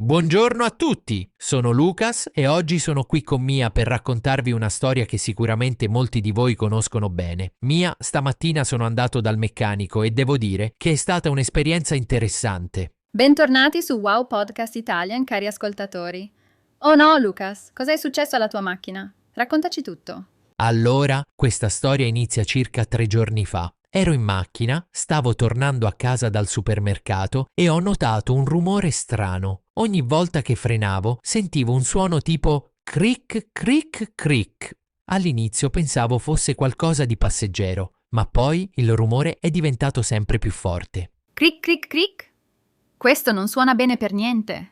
Buongiorno a tutti, sono Lucas e oggi sono qui con Mia per raccontarvi una storia che sicuramente molti di voi conoscono bene. Mia, stamattina sono andato dal meccanico e devo dire che è stata un'esperienza interessante. Bentornati su Wow Podcast Italian, cari ascoltatori. Oh no, Lucas, cosa è successo alla tua macchina? Raccontaci tutto. Allora, questa storia inizia circa 3 giorni fa. Ero in macchina, stavo tornando a casa dal supermercato e ho notato un rumore strano. Ogni volta che frenavo sentivo un suono tipo cric cric cric. All'inizio pensavo fosse qualcosa di passeggero, ma poi il rumore è diventato sempre più forte. Cric cric cric? Questo non suona bene per niente.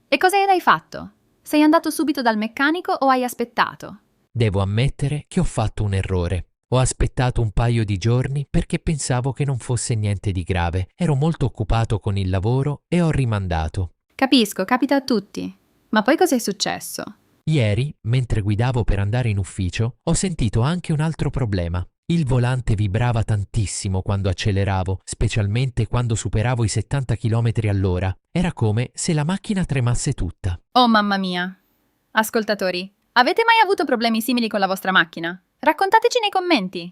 E cosa hai fatto? Sei andato subito dal meccanico o hai aspettato? Devo ammettere che ho fatto un errore. Ho aspettato un paio di giorni perché pensavo che non fosse niente di grave. Ero molto occupato con il lavoro e ho rimandato. Capisco, capita a tutti. Ma poi cosa è successo? Ieri, mentre guidavo per andare in ufficio, ho sentito anche un altro problema. Il volante vibrava tantissimo quando acceleravo, specialmente quando superavo i 70 km all'ora. Era come se la macchina tremasse tutta. Oh mamma mia! Ascoltatori, avete mai avuto problemi simili con la vostra macchina? Raccontateci nei commenti.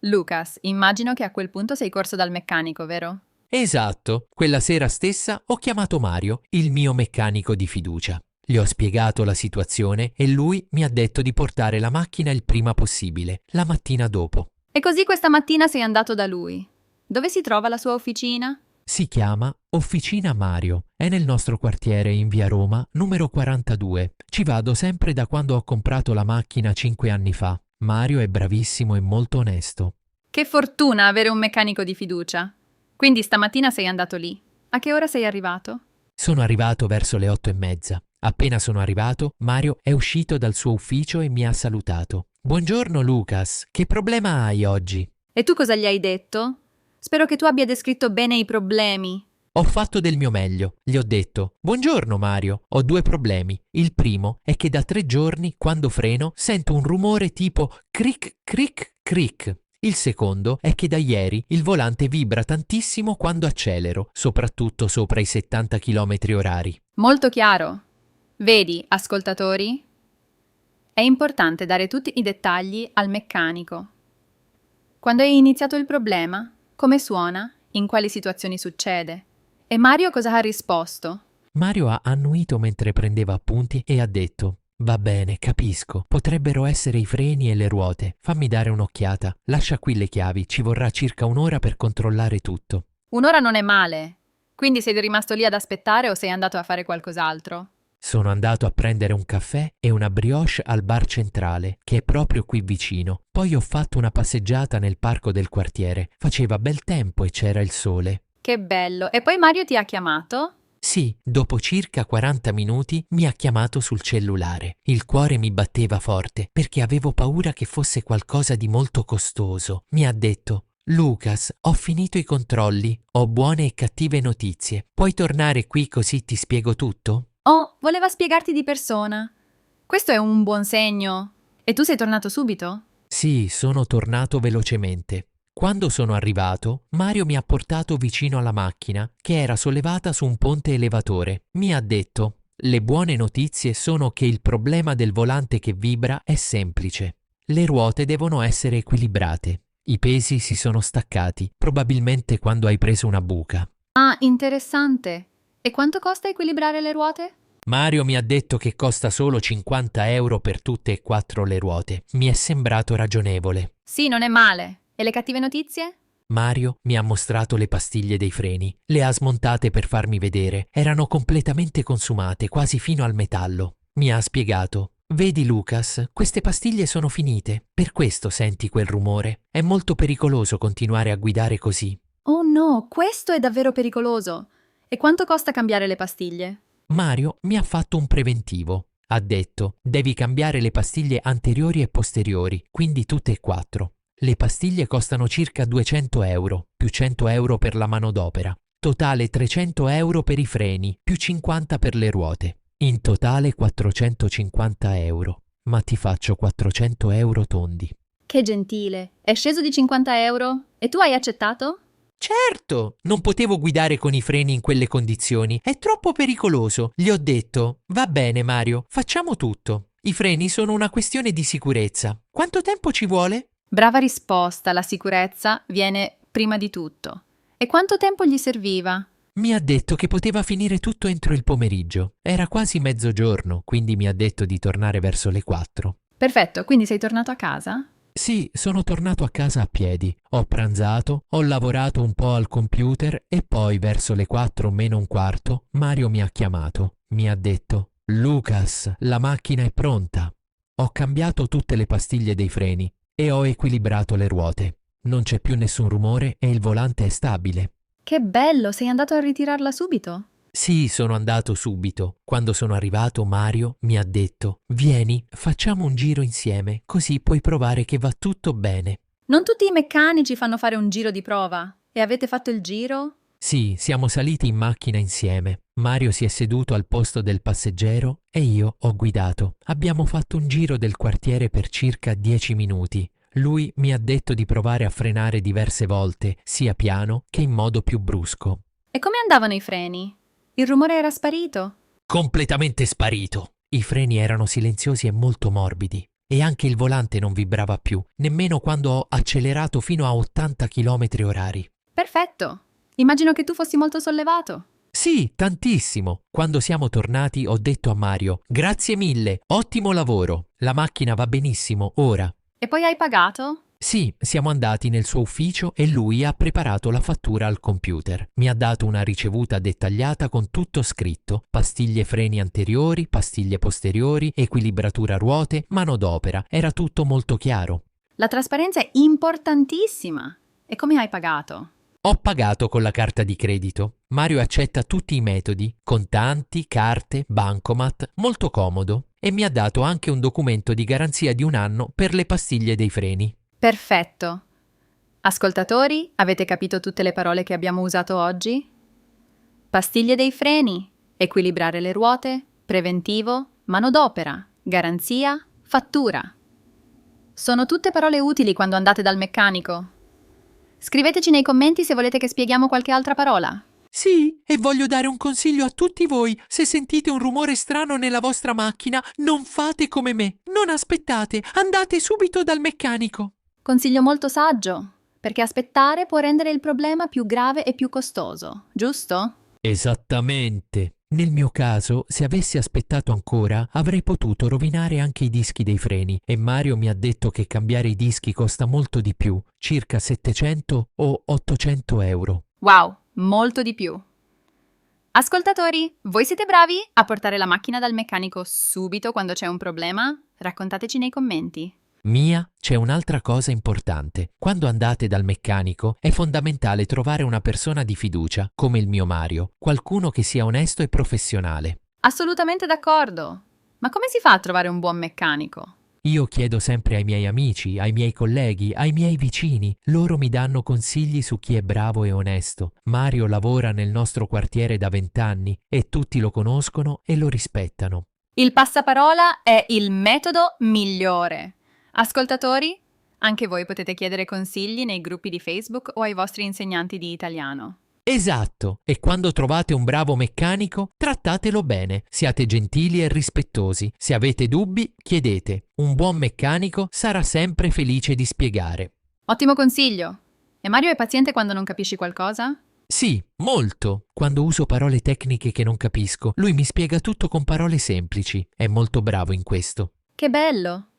Lucas, immagino che a quel punto sei corso dal meccanico, vero? Esatto, quella sera stessa ho chiamato Mario, il mio meccanico di fiducia. Gli ho spiegato la situazione e lui mi ha detto di portare la macchina il prima possibile, la mattina dopo. E così questa mattina sei andato da lui. Dove si trova la sua officina? Si chiama Officina Mario. È nel nostro quartiere in via Roma, numero 42. Ci vado sempre da quando ho comprato la macchina 5 anni fa. Mario è bravissimo e molto onesto. Che fortuna avere un meccanico di fiducia. Quindi stamattina sei andato lì. A che ora sei arrivato? Sono arrivato verso le 8:30. Appena sono arrivato, Mario è uscito dal suo ufficio e mi ha salutato. Buongiorno Lucas, che problema hai oggi? E tu cosa gli hai detto? Spero che tu abbia descritto bene i problemi. Ho fatto del mio meglio. Gli ho detto, buongiorno Mario, ho 2 problemi. Il primo è che da 3 giorni, quando freno, sento un rumore tipo cric cric cric. Il secondo è che da ieri il volante vibra tantissimo quando accelero, soprattutto sopra i 70 km orari. Molto chiaro. Vedi, ascoltatori? È importante dare tutti i dettagli al meccanico. Quando è iniziato il problema, come suona, in quali situazioni succede. E Mario cosa ha risposto? Mario ha annuito mentre prendeva appunti e ha detto, va bene, capisco, potrebbero essere i freni e le ruote, fammi dare un'occhiata, lascia qui le chiavi, ci vorrà circa un'ora per controllare tutto. Un'ora non è male. Quindi sei rimasto lì ad aspettare o sei andato a fare qualcos'altro? Sono andato a prendere un caffè e una brioche al bar centrale, che è proprio qui vicino. Poi ho fatto una passeggiata nel parco del quartiere. Faceva bel tempo e c'era il sole. Che bello. E poi Mario ti ha chiamato? Sì, dopo circa 40 minuti mi ha chiamato sul cellulare. Il cuore mi batteva forte perché avevo paura che fosse qualcosa di molto costoso. Mi ha detto, Lucas, ho finito i controlli, ho buone e cattive notizie. Puoi tornare qui così ti spiego tutto? Oh, voleva spiegarti di persona. Questo è un buon segno. E tu sei tornato subito? Sì, sono tornato velocemente. Quando sono arrivato, Mario mi ha portato vicino alla macchina, che era sollevata su un ponte elevatore. Mi ha detto, le buone notizie sono che il problema del volante che vibra è semplice. Le ruote devono essere equilibrate. I pesi si sono staccati, probabilmente quando hai preso una buca. Ah, interessante. E quanto costa equilibrare le ruote? Mario mi ha detto che costa solo 50 euro per tutte e 4 le ruote. Mi è sembrato ragionevole. Sì, non è male. E le cattive notizie? Mario mi ha mostrato le pastiglie dei freni. Le ha smontate per farmi vedere. Erano completamente consumate, quasi fino al metallo. Mi ha spiegato. Vedi Lucas, queste pastiglie sono finite. Per questo senti quel rumore. È molto pericoloso continuare a guidare così. Oh no, questo è davvero pericoloso. E quanto costa cambiare le pastiglie? Mario mi ha fatto un preventivo. Ha detto, devi cambiare le pastiglie anteriori e posteriori, quindi tutte e 4. Le pastiglie costano circa 200 euro, più 100 euro per la manodopera. Totale 300 euro per i freni, più 50 per le ruote. In totale 450 euro. Ma ti faccio 400 euro tondi. Che gentile. È sceso di 50 euro? E tu hai accettato? Certo, non potevo guidare con i freni in quelle condizioni, è troppo pericoloso. Gli ho detto, va bene Mario, facciamo tutto. I freni sono una questione di sicurezza. Quanto tempo ci vuole? Brava risposta, la sicurezza viene prima di tutto. E quanto tempo gli serviva? Mi ha detto che poteva finire tutto entro il pomeriggio. Era quasi mezzogiorno, quindi mi ha detto di tornare verso le 4. Perfetto, quindi sei tornato a casa? Sì, sono tornato a casa a piedi. Ho pranzato, ho lavorato un po' al computer e poi verso le 4 meno un quarto Mario mi ha chiamato. Mi ha detto: Lucas, la macchina è pronta. Ho cambiato tutte le pastiglie dei freni e ho equilibrato le ruote. Non c'è più nessun rumore e il volante è stabile. Che bello, sei andato a ritirarla subito? Sì, sono andato subito. Quando sono arrivato, Mario mi ha detto: Vieni, facciamo un giro insieme, così puoi provare che va tutto bene. Non tutti i meccanici fanno fare un giro di prova. E avete fatto il giro? Sì, siamo saliti in macchina insieme. Mario si è seduto al posto del passeggero e io ho guidato. Abbiamo fatto un giro del quartiere per circa 10 minuti. Lui mi ha detto di provare a frenare diverse volte, sia piano che in modo più brusco. E come andavano i freni? Il rumore era sparito? Completamente sparito. I freni erano silenziosi e molto morbidi. E anche il volante non vibrava più, nemmeno quando ho accelerato fino a 80 km orari. Perfetto. Immagino che tu fossi molto sollevato. Sì, tantissimo. Quando siamo tornati ho detto a Mario: Grazie mille, ottimo lavoro. La macchina va benissimo ora. E poi hai pagato? Sì, siamo andati nel suo ufficio e lui ha preparato la fattura al computer. Mi ha dato una ricevuta dettagliata con tutto scritto: pastiglie freni anteriori, pastiglie posteriori, equilibratura ruote, manodopera. Era tutto molto chiaro. La trasparenza è importantissima. E come hai pagato? Ho pagato con la carta di credito. Mario accetta tutti i metodi: contanti, carte, bancomat, molto comodo. E mi ha dato anche un documento di garanzia di 1 anno per le pastiglie dei freni. Perfetto. Ascoltatori, avete capito tutte le parole che abbiamo usato oggi? Pastiglie dei freni, equilibrare le ruote, preventivo, manodopera, garanzia, fattura. Sono tutte parole utili quando andate dal meccanico. Scriveteci nei commenti se volete che spieghiamo qualche altra parola. Sì, e voglio dare un consiglio a tutti voi. Se sentite un rumore strano nella vostra macchina, non fate come me. Non aspettate, andate subito dal meccanico. Consiglio molto saggio, perché aspettare può rendere il problema più grave e più costoso, giusto? Esattamente. Nel mio caso, se avessi aspettato ancora, avrei potuto rovinare anche i dischi dei freni e Mario mi ha detto che cambiare i dischi costa molto di più, circa 700 o 800 euro. Wow, molto di più. Ascoltatori, voi siete bravi a portare la macchina dal meccanico subito quando c'è un problema? Raccontateci nei commenti. Mia, c'è un'altra cosa importante. Quando andate dal meccanico è fondamentale trovare una persona di fiducia, come il mio Mario, qualcuno che sia onesto e professionale. Assolutamente d'accordo. Ma come si fa a trovare un buon meccanico? Io chiedo sempre ai miei amici, ai miei colleghi, ai miei vicini. Loro mi danno consigli su chi è bravo e onesto. Mario lavora nel nostro quartiere da 20 anni e tutti lo conoscono e lo rispettano. Il passaparola è il metodo migliore. Ascoltatori, anche voi potete chiedere consigli nei gruppi di Facebook o ai vostri insegnanti di italiano. Esatto, e quando trovate un bravo meccanico, trattatelo bene, siate gentili e rispettosi. Se avete dubbi, chiedete. Un buon meccanico sarà sempre felice di spiegare. Ottimo consiglio. E Mario è paziente quando non capisci qualcosa? Sì, molto. Quando uso parole tecniche che non capisco, lui mi spiega tutto con parole semplici. È molto bravo in questo. Che bello!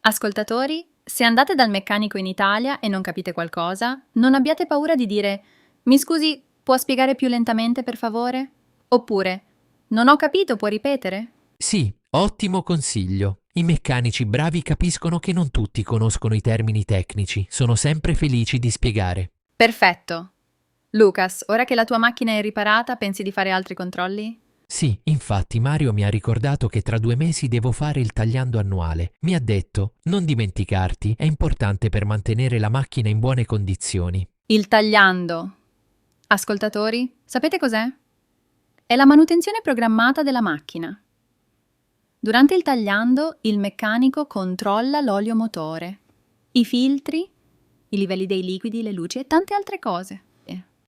Ascoltatori, se andate dal meccanico in Italia e non capite qualcosa, non abbiate paura di dire: mi scusi, può spiegare più lentamente per favore? Oppure: non ho capito, può ripetere? Sì, ottimo consiglio. I meccanici bravi capiscono che non tutti conoscono i termini tecnici, sono sempre felici di spiegare. Perfetto. Lucas, ora che la tua macchina è riparata, pensi di fare altri controlli? Sì, infatti Mario mi ha ricordato che tra 2 mesi devo fare il tagliando annuale. Mi ha detto: non dimenticarti, è importante per mantenere la macchina in buone condizioni. Il tagliando. Ascoltatori, sapete cos'è? È la manutenzione programmata della macchina. Durante il tagliando, il meccanico controlla l'olio motore, i filtri, i livelli dei liquidi, le luci e tante altre cose.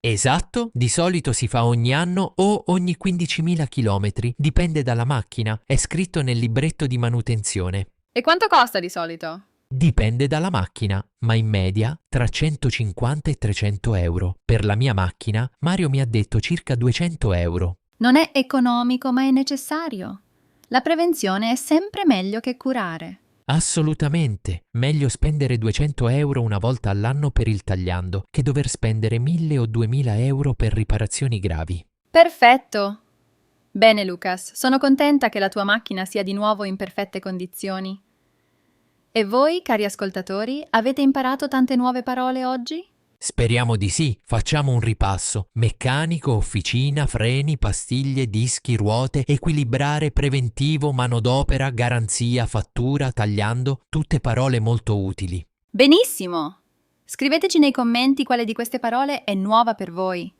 Esatto, di solito si fa ogni anno o ogni 15.000 chilometri, dipende dalla macchina, è scritto nel libretto di manutenzione. E quanto costa di solito? Dipende dalla macchina, ma in media tra 150 e 300 euro. Per la mia macchina, Mario mi ha detto circa 200 euro. Non è economico, ma è necessario. La prevenzione è sempre meglio che curare. Assolutamente, meglio spendere 200 euro una volta all'anno per il tagliando che dover spendere 1.000 o 2.000 euro per riparazioni gravi. Perfetto! Bene, Lucas, sono contenta che la tua macchina sia di nuovo in perfette condizioni. E voi, cari ascoltatori, avete imparato tante nuove parole oggi? Speriamo di sì, facciamo un ripasso. Meccanico, officina, freni, pastiglie, dischi, ruote, equilibrare, preventivo, manodopera, garanzia, fattura, tagliando, tutte parole molto utili. Benissimo! Scriveteci nei commenti quale di queste parole è nuova per voi.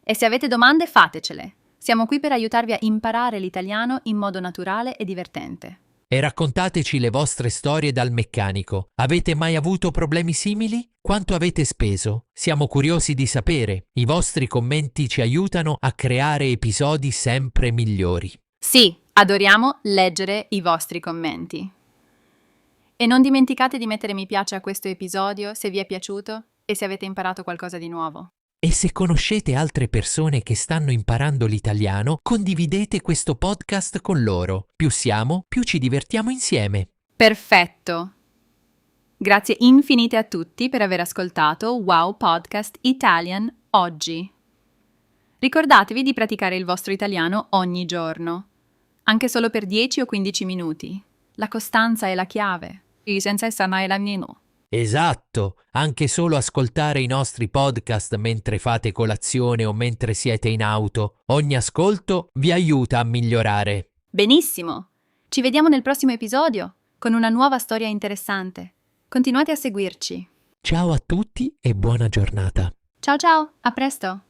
E se avete domande, fatecele. Siamo qui per aiutarvi a imparare l'italiano in modo naturale e divertente. E raccontateci le vostre storie dal meccanico. Avete mai avuto problemi simili? Quanto avete speso? Siamo curiosi di sapere. I vostri commenti ci aiutano a creare episodi sempre migliori. Sì, adoriamo leggere i vostri commenti. E non dimenticate di mettere mi piace a questo episodio se vi è piaciuto e se avete imparato qualcosa di nuovo. E se conoscete altre persone che stanno imparando l'italiano, condividete questo podcast con loro. Più siamo, più ci divertiamo insieme. Perfetto! Grazie infinite a tutti per aver ascoltato Wow Podcast Italian oggi. Ricordatevi di praticare il vostro italiano ogni giorno, anche solo per 10 o 15 minuti. La costanza è la chiave. Senza sanare la meno. Esatto, anche solo ascoltare i nostri podcast mentre fate colazione o mentre siete in auto. Ogni ascolto vi aiuta a migliorare. Benissimo! Ci vediamo nel prossimo episodio con una nuova storia interessante. Continuate a seguirci. Ciao a tutti e buona giornata. Ciao ciao, a presto!